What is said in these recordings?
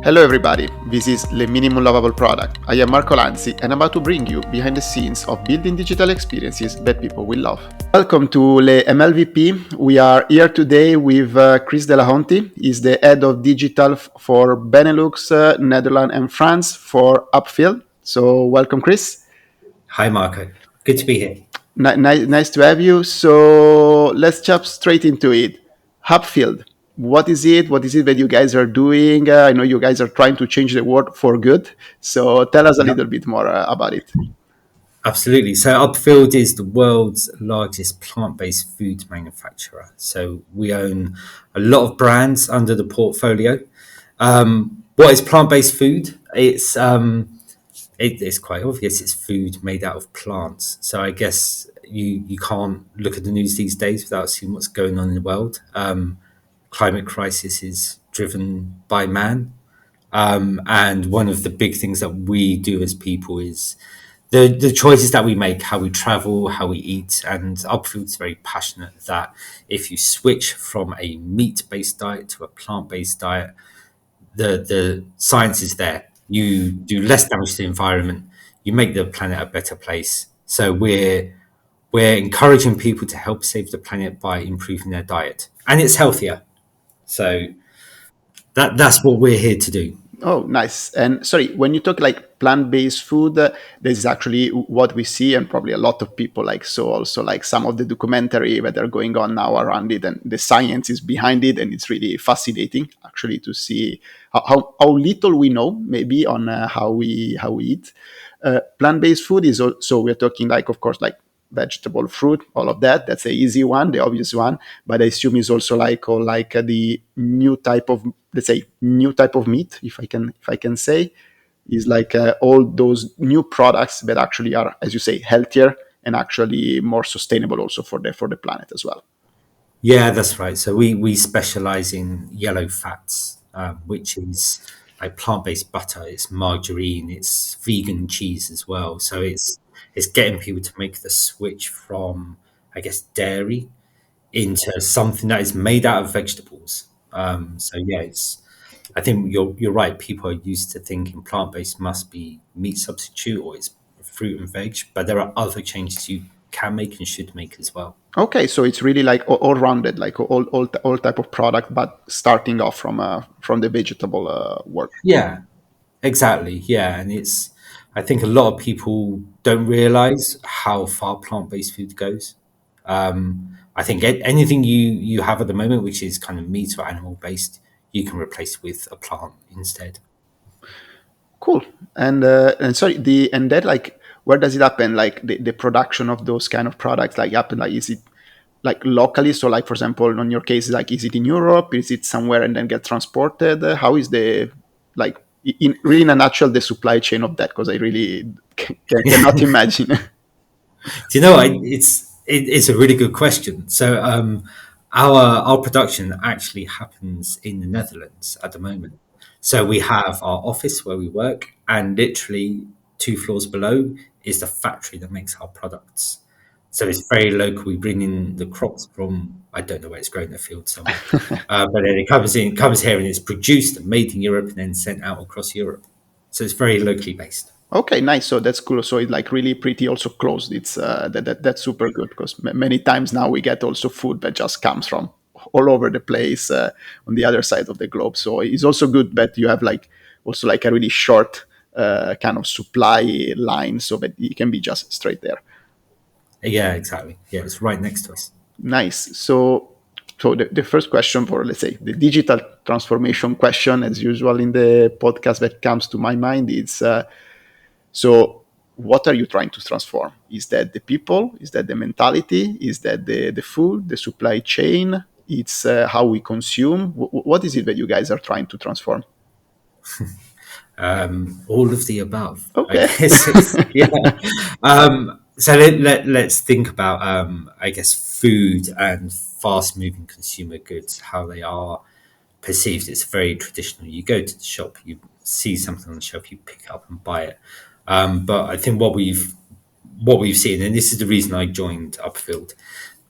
Hello everybody, this is Le Minimum Lovable Product. I am Marco Lanzi and I'm about to bring you behind the scenes of building digital experiences that people will love. Welcome to Le MLVP. We are here today with Chris Delahunty. He's the head of digital for Benelux, Netherlands and France for Upfield. So welcome Chris. Hi Marco, good to be here. Nice to have you. So let's jump straight into it. Upfield. What is it? What is it that you guys are doing? I know you guys are trying to change the world for good. So tell us a Yep. little bit more about it. Absolutely. So Upfield is the world's largest plant-based food manufacturer. So we own a lot of brands under the portfolio. What is plant-based food? It's quite obvious. It's food made out of plants. So I guess you can't look at the news these days without seeing what's going on in the world. Climate crisis is driven by man. And one of the big things that we do as people is the choices that we make, how we travel, how we eat. And Upfield's very passionate that if you switch from a meat-based diet to a plant-based diet, the science is there. You do less damage to the environment. You make the planet a better place. So we're encouraging people to help save the planet by improving their diet, and it's healthier. So that's what we're here to do. Oh, nice. And sorry, when you talk like plant-based food, this is actually what we see, and probably a lot of people like so also like some of the documentary that are going on now around it, and the science is behind it, and it's really fascinating actually to see how little we know maybe on how we eat. Plant-based food is also we're talking like of course like vegetable, fruit, all of that. That's the easy one, the obvious one. But I assume it's also like or like the new type of, let's say, new type of meat, if I can say, is like all those new products that actually are, as you say, healthier and actually more sustainable also for the planet as well. Yeah, that's right. So we specialize in yellow fats, which is like plant-based butter. It's margarine. It's vegan cheese as well. So it's getting people to make the switch from, I guess, dairy into something that is made out of vegetables. So yeah, it's. I think you're right. People are used to thinking plant-based must be meat substitute or it's fruit and veg, but there are other changes you can make and should make as well. Okay, so it's really like all rounded, like all type of product, but starting off from the vegetable work. Yeah, exactly. Yeah, and I think a lot of people don't realize how far plant-based food goes. I think anything you have at the moment, which is kind of meat or animal based, you can replace with a plant instead. Cool. And sorry, the and that like where does it happen? Like the production of those kind of products like happen like is it like locally? So like for example, on your case, like is it in Europe? Is it somewhere and then get transported? How is the like in really in a nutshell the supply chain of that? Because I really cannot imagine. Do you know, it's a really good question. So our production actually happens in the Netherlands at the moment. So we have our office where we work, and literally 2 floors below is the factory that makes our products. So it's very local. We bring in the crops from I don't know where it's grown in a field somewhere, but then comes here, and it's produced and made in Europe, and then sent out across Europe. So it's very locally based. Okay, nice. So that's cool. So it's like really pretty also closed. It's that's super good because many times now we get also food that just comes from all over the place on the other side of the globe. So it's also good that you have like also like a really short kind of supply line so that it can be just straight there. Yeah, exactly. Yeah, it's right next to us. Nice. So the first question for let's say the digital transformation question, as usual in the podcast that comes to my mind is. So, what are you trying to transform? Is that the people? Is that the mentality? Is that the food, the supply chain? It's how we consume. What is it that you guys are trying to transform? All of the above, I Okay. guess. Yeah. So let's think about, I guess, food and fast moving consumer goods, how they are perceived. It's very traditional. You go to the shop, you see something on the shelf, you pick it up and buy it. But I think what we've seen, and this is the reason I joined Upfield,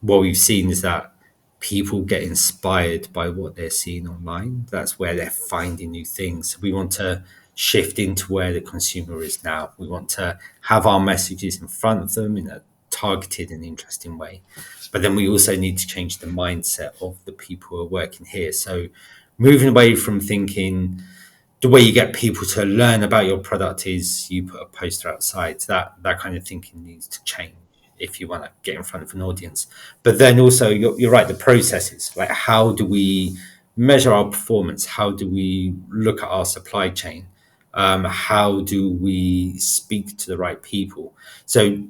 what we've seen is that people get inspired by what they're seeing online. That's where they're finding new things. We want to shift into where the consumer is now. We want to have our messages in front of them in a targeted and interesting way. But then we also need to change the mindset of the people who are working here. So moving away from thinking the way you get people to learn about your product is you put a poster outside. That kind of thinking needs to change if you want to get in front of an audience. But then also, you're right. The processes, like how do we measure our performance? How do we look at our supply chain? How do we speak to the right people? So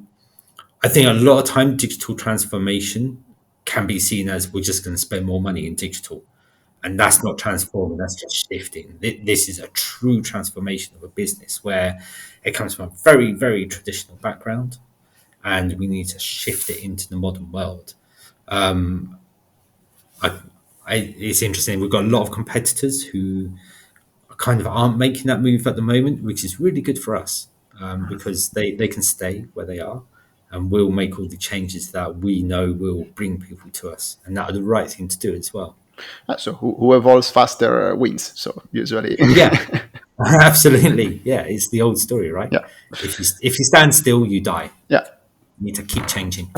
I think a lot of time digital transformation can be seen as we're just going to spend more money in digital, and that's not transforming, that's just shifting. This is a true transformation of a business where it comes from a very, very traditional background, and we need to shift it into the modern world. Um, I, it's interesting. We've got a lot of competitors who kind of aren't making that move at the moment, which is really good for us, because they can stay where they are, and we'll make all the changes that we know will bring people to us, and that are the right thing to do as well. So who evolves faster wins. So usually, Yeah, absolutely. Yeah, it's the old story, right? yeah, If you stand still, you die. yeah. You need to keep changing.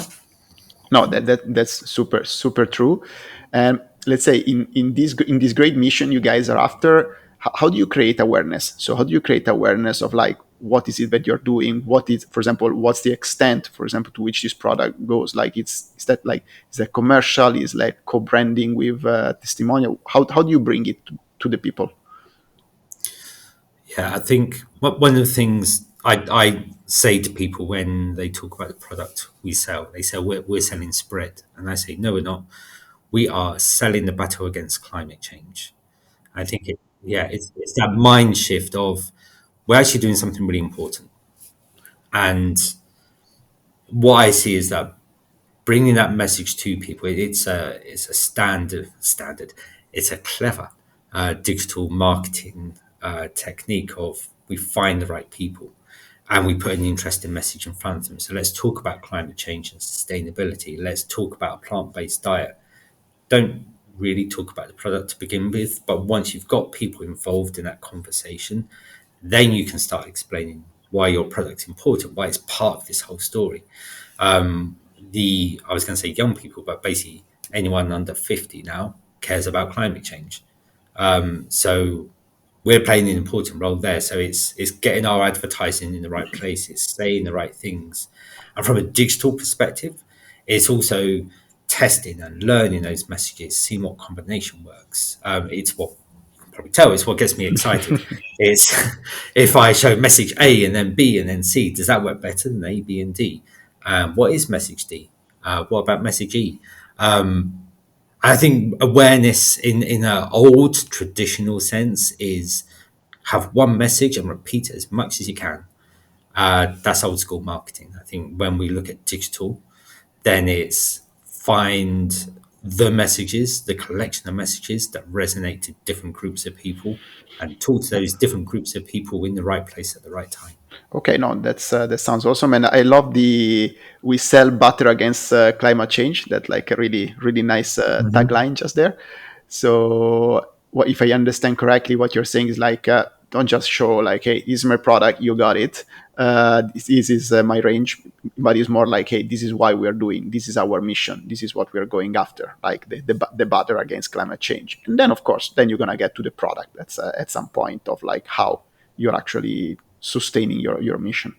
No, that's super true. And let's say in this great mission you guys are after, how do you create awareness? So how do you create awareness of like what is it that you're doing? What is, for example, what's the extent, for example, to which this product goes? Like is that like is that commercial? Is like co-branding with testimonial? How do you bring it to the people? Yeah, I think one of the things I say to people when they talk about the product we sell, they say we're selling spread, and I say no, we're not. We are selling the battle against climate change. I think it's that mind shift of we're actually doing something really important, and what I see is that bringing that message to people, it's a standard. It's a clever digital marketing technique of we find the right people and we put an interesting message in front of them. So let's talk about climate change and sustainability. Let's talk about a plant-based diet. Don't really talk about the product to begin with, but once you've got people involved in that conversation, then you can start explaining why your product's important, why it's part of this whole story. The I was going to say young people, but basically anyone under 50 now cares about climate change. So we're playing an important role there. So it's getting our advertising in the right places, saying the right things, and from a digital perspective, it's also testing and learning those messages, seeing what combination works. It's what you can probably tell. It's what gets me excited. It's if I show message A and then B and then C, does that work better than A, B, and D? What is message D? What about message E? I think awareness in an old traditional sense is have one message and repeat it as much as you can. That's old school marketing. I think when we look at digital, then it's find the messages, the collection of messages that resonate to different groups of people and talk to those different groups of people in the right place at the right time. Okay, no, that sounds awesome, and I love the "we sell butter against climate change." That like a really nice tagline just there. So, what if I understand correctly, what you're saying is like, don't just show like, "Hey, this is my product, you got it. This is my range," but it's more like, "Hey, this is why we are doing. This is our mission. This is what we are going after." Like the butter against climate change, and then of course, then you're gonna get to the product. That's at some point of like how you're actually sustaining your mission.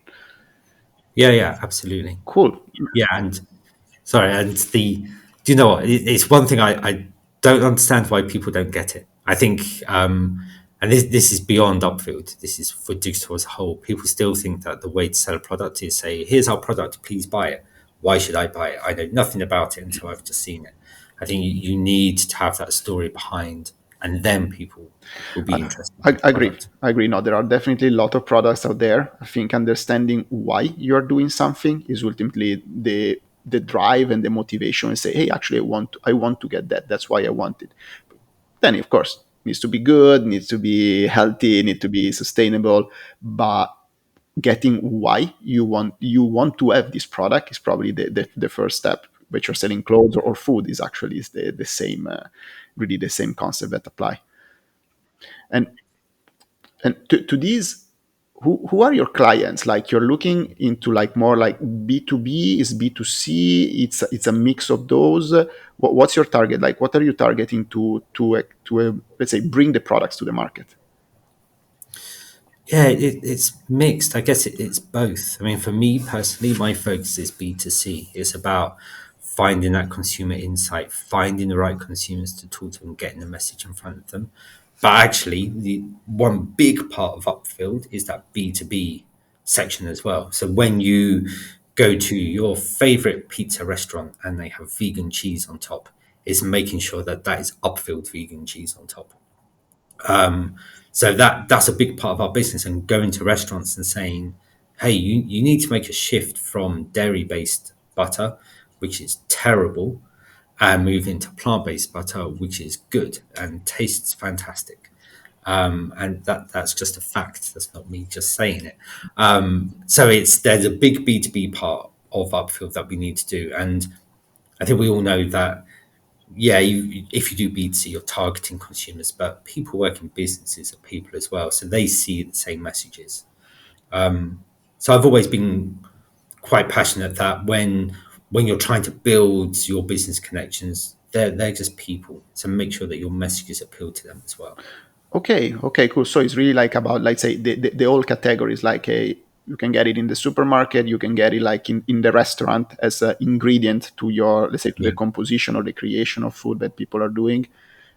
Yeah, absolutely. Cool. Yeah, and sorry, and do you know what? It's one thing I don't understand why people don't get it. I think, and this is beyond Upfield. This is for digital as a whole. People still think that the way to sell a product is say, "Here's our product, please buy it." Why should I buy it? I know nothing about it until I've just seen it. I think you need to have that story behind, and then people will be interested in I the agree. product. I agree. No, there are definitely a lot of products out there. I think understanding why you're doing something is ultimately the drive and the motivation, and say, hey, actually, I want to get that. That's why I want it. Then, of course, needs to be good, needs to be healthy, need to be sustainable. But getting why you want to have this product is probably the first step. which you're selling clothes or food is actually is the same, really the same concept that apply. And to these, who are your clients? Like you're looking into like more like B2B, is B2C, it's a mix of those. What's your target? Like what are you targeting to let's say bring the products to the market? Yeah, it's mixed. I guess it's both. I mean, for me personally, my focus is B2C. It's about finding that consumer insight, finding the right consumers to talk to and getting the message in front of them. But actually, the one big part of Upfield is that B2B section as well. So when you go to your favorite pizza restaurant and they have vegan cheese on top, it's making sure that that is Upfield vegan cheese on top. So that's a big part of our business, and going to restaurants and saying, hey, you need to make a shift from dairy based butter, which is terrible, and move into plant based butter, which is good and tastes fantastic. And that's just a fact. That's not me just saying it. So there's a big B2B part of Upfield that we need to do. And I think we all know that, yeah, if you do B2C, you're targeting consumers, but people work in businesses are people as well. So they see the same messages. So I've always been quite passionate that when you're trying to build your business connections, they're just people. So make sure that your messages appeal to them as well. Okay, okay, cool. So it's really like about, let's say, the whole categories. Like you can get it in the supermarket, you can get it like in the restaurant as an ingredient to your, let's say, to the Yeah. composition or the creation of food that people are doing.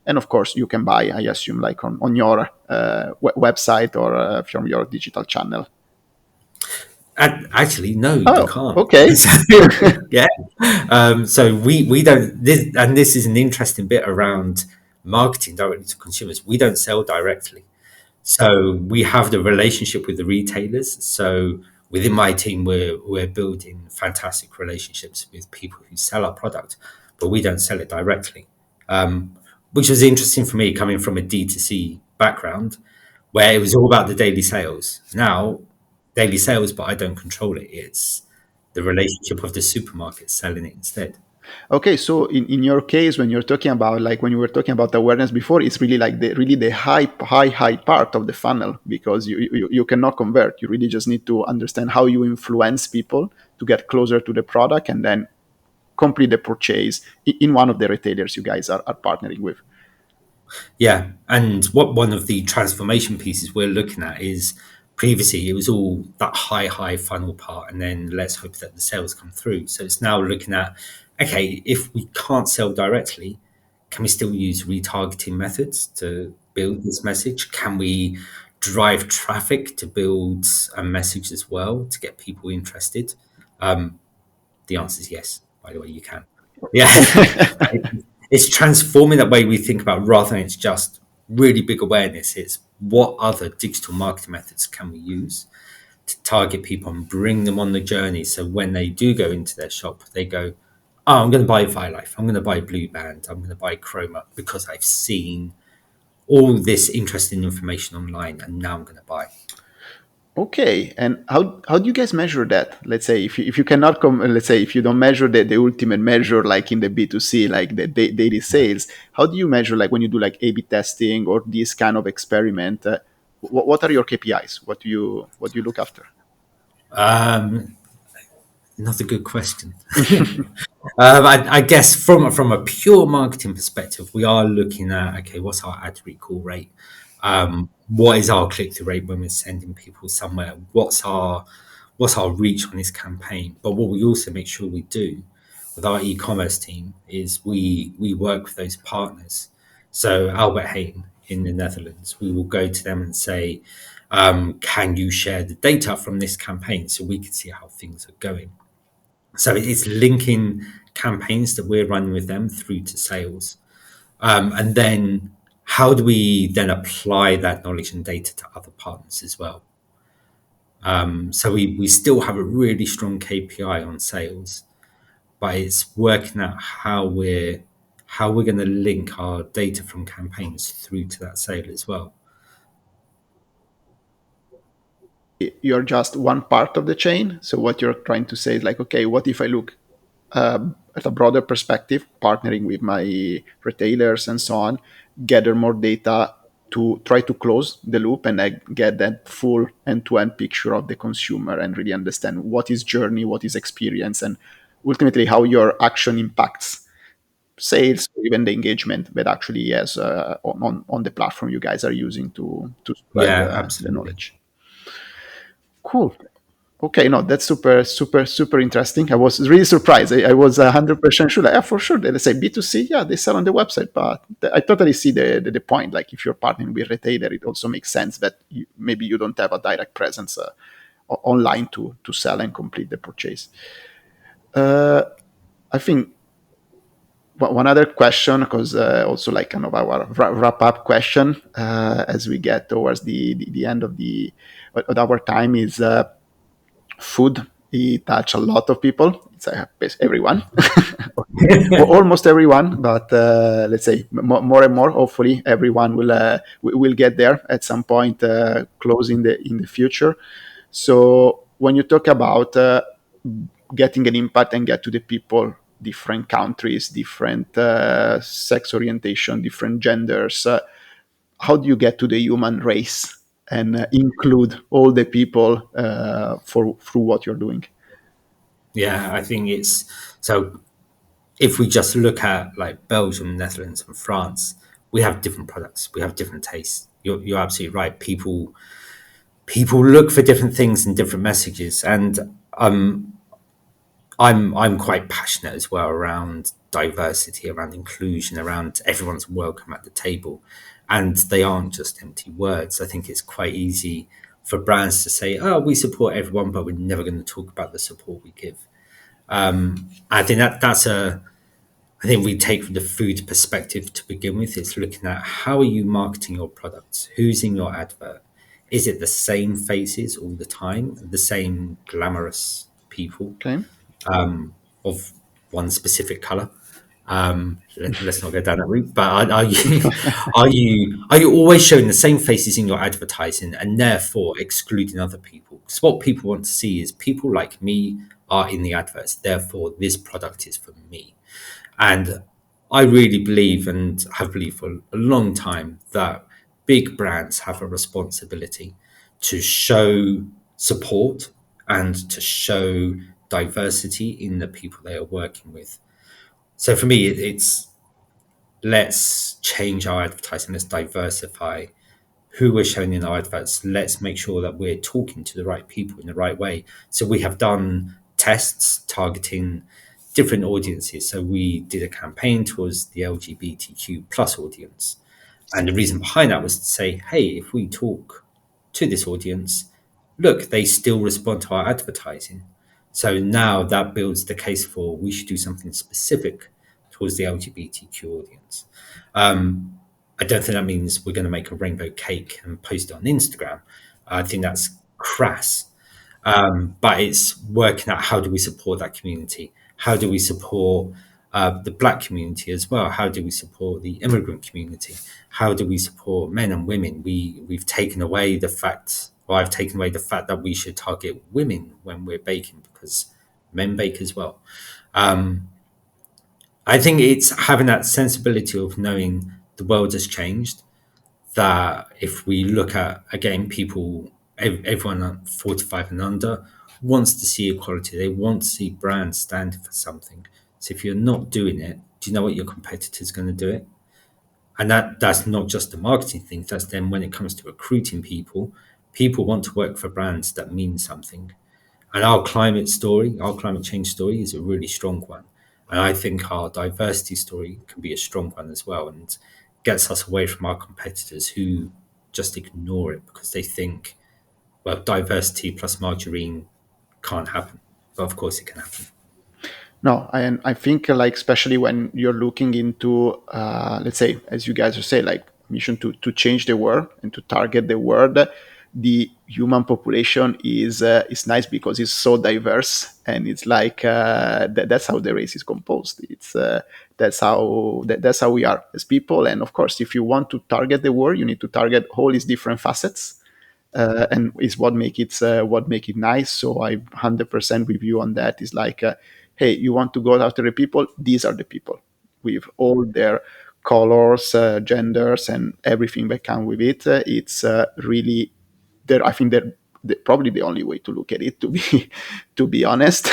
And of course, you can buy, I assume, like on your website or from your digital channel. And actually, no, you Oh, can't. okay. So, yeah. So we don't. This is an interesting bit around marketing directly to consumers. We don't sell directly. So we have the relationship with the retailers. So within my team, we're building fantastic relationships with people who sell our product, but we don't sell it directly. Which was interesting for me coming from a D2C background, where it was all about the daily sales. Now, daily sales, but I don't control it. It's the relationship of the supermarket selling it instead. Okay, so in your case, when you're talking about like when you were talking about awareness before, it's really like the really the high part of the funnel because you cannot convert. You really just need to understand how you influence people to get closer to the product and then complete the purchase in one of the retailers you guys are partnering with. Yeah, and what one of the transformation pieces we're looking at is previously it was all that high funnel part, and then let's hope that the sales come through. So it's now looking at, okay, if we can't sell directly, can we still use retargeting methods to build this message? Can we drive traffic to build a message as well to get people interested? The answer is yes. By the way, you can. Yeah, it's transforming that way we think about rather than it's just really big awareness. It's what other digital marketing methods can we use to target people and bring them on the journey. So when they do go into their shop, they go, "Oh, I'm going to buy Life. I'm going to buy Blue Band. I'm going to buy Chroma because I've seen all this interesting information online, and now I'm going to buy." Okay, and how do you guys measure that? Let's say if you cannot let's say if you don't measure the ultimate measure like in the B2C like the daily sales, how do you measure like when you do like A/B testing or this kind of experiment? What are your KPIs? What do you look after? Um, Another good question. I guess from a pure marketing perspective, we are looking at, okay, what's our ad recall rate? What is our click through rate when we're sending people somewhere? What's our reach on this campaign? But what we also make sure we do with our e-commerce team is we work with those partners. So Albert Heijn in the Netherlands, we will go to them and say, can you share the data from this campaign so we can see how things are going? So it's linking campaigns that we're running with them through to sales. And then how do we then apply that knowledge and data to other partners as well? So we still have a really strong KPI on sales, but it's working out how we're going to link our data from campaigns through to that sale as well. You're just one part of the chain. So what you're trying to say is like, okay, what if I look at a broader perspective, partnering with my retailers and so on, gather more data to try to close the loop and get that full end-to-end picture of the consumer and really understand what is journey, what is experience, and ultimately how your action impacts sales or even the engagement that actually has on the platform you guys are using to spread Yeah, the absolutely. knowledge. Cool. Okay, no, that's super, super, super interesting. I was really surprised. I was 100% sure. Like, yeah, for sure. Let's say B2C, yeah, they sell on the website, but I totally see the point. Like, if you're partnering with retailer, it also makes sense that maybe you don't have a direct presence online to sell and complete the purchase. Uh, I think one other question, because also like kind of our wrap up question as we get towards the end of our time is food. It touch a lot of people. It's everyone, almost everyone. But let's say more and more. Hopefully, everyone will get there at some point, close in the future. So when you talk about getting an impact and get to the people, different countries, different sex orientation, different genders, how do you get to the human race and include all the people for through what you're doing? Yeah, I think it's so. If we just look at like Belgium, Netherlands, and France, we have different products. We have different tastes. You're absolutely right. People look for different things and different messages, and I'm quite passionate as well around diversity, around inclusion, around everyone's welcome at the table, and they aren't just empty words. I think it's quite easy for brands to say, "Oh, we support everyone," but we're never going to talk about the support we give. I think that's a I think we take from the food perspective to begin with. It's looking at how are you marketing your products? Who's in your advert? Is it the same faces all the time, the same glamorous people Okay. of one specific color? Let's not go down that route. But are you are you always showing the same faces in your advertising and therefore excluding other people? Because what people want to see is people like me are in the adverts. Therefore, this product is for me. And I really believe and have believed for a long time that big brands have a responsibility to show support and to show diversity in the people they are working with. So for me, it's let's change our advertising, let's diversify who we're showing in our adverts. Let's make sure that we're talking to the right people in the right way. So we have done tests targeting different audiences. So we did a campaign towards the LGBTQ plus audience. And the reason behind that was to say, hey, if we talk to this audience, look, they still respond to our advertising. So now that builds the case for we should do something specific towards the LGBTQ audience. I don't think that means we're going to make a rainbow cake and post it on Instagram. I think that's crass. But it's working out how do we support that community? How do we support the Black community as well? How do we support the immigrant community? How do we support men and women? We've taken away the fact, or I've taken away the fact that we should target women when we're baking because men bake as well. I think it's having that sensibility of knowing the world has changed, that if we look at again people everyone at 45 and under wants to see equality, they want to see brands stand for something. So if you're not doing it, do you know what your competitor's going to do it? And that's not just a marketing thing, that's then when it comes to recruiting people want to work for brands that mean something. And our climate story, our climate change story is a really strong one. And I think our diversity story can be a strong one as well and gets us away from our competitors who just ignore it because they think, well, diversity plus margarine can't happen. But of course it can happen. No, and I think like especially when you're looking into let's say as you guys are saying like mission to change the world and to target the world, the human population is nice because it's so diverse and it's like that's how the race is composed. It's that's how we are as people. And of course, if you want to target the world, you need to target all these different facets and is what make it nice. So I 100% with you on that. Is like hey, you want to go after the people, these are the people with all their colors, genders, and everything that come with it. It's really there. I think they're probably the only way to look at it, to be to be honest.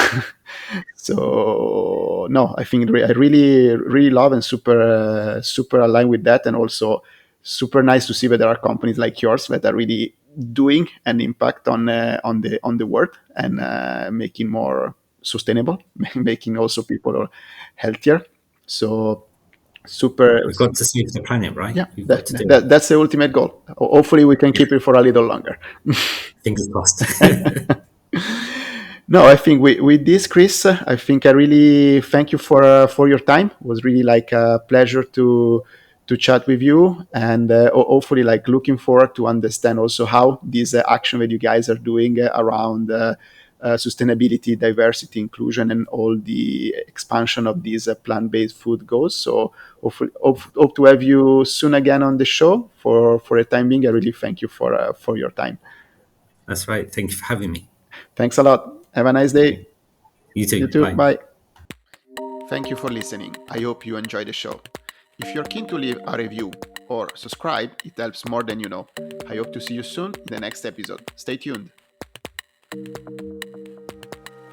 So no, I think I really really love and super aligned with that, and also super nice to see that there are companies like yours that are really doing an impact on the world, and making more sustainable, making also people healthier. So super. We've got to save the planet, right? Yeah, We've got to that, do it. that, that's the ultimate goal. Hopefully we can Yeah, keep it for a little longer. fingers crossed. No, I think with this, Chris, I think I really thank you for your time. It was really like a pleasure to chat with you, and hopefully like looking forward to understand also how this action that you guys are doing around sustainability, diversity, inclusion, and all the expansion of this plant-based food goes. So hopefully, hope to have you soon again on the show. For the time being, I really thank you for your time. That's right. Thank you for having me. Thanks a lot. Have a nice day. You You too. too. Bye. Bye. Thank you for listening. I hope you enjoyed the show. If you're keen to leave a review or subscribe, it helps more than you know. I hope to see you soon in the next episode. Stay tuned.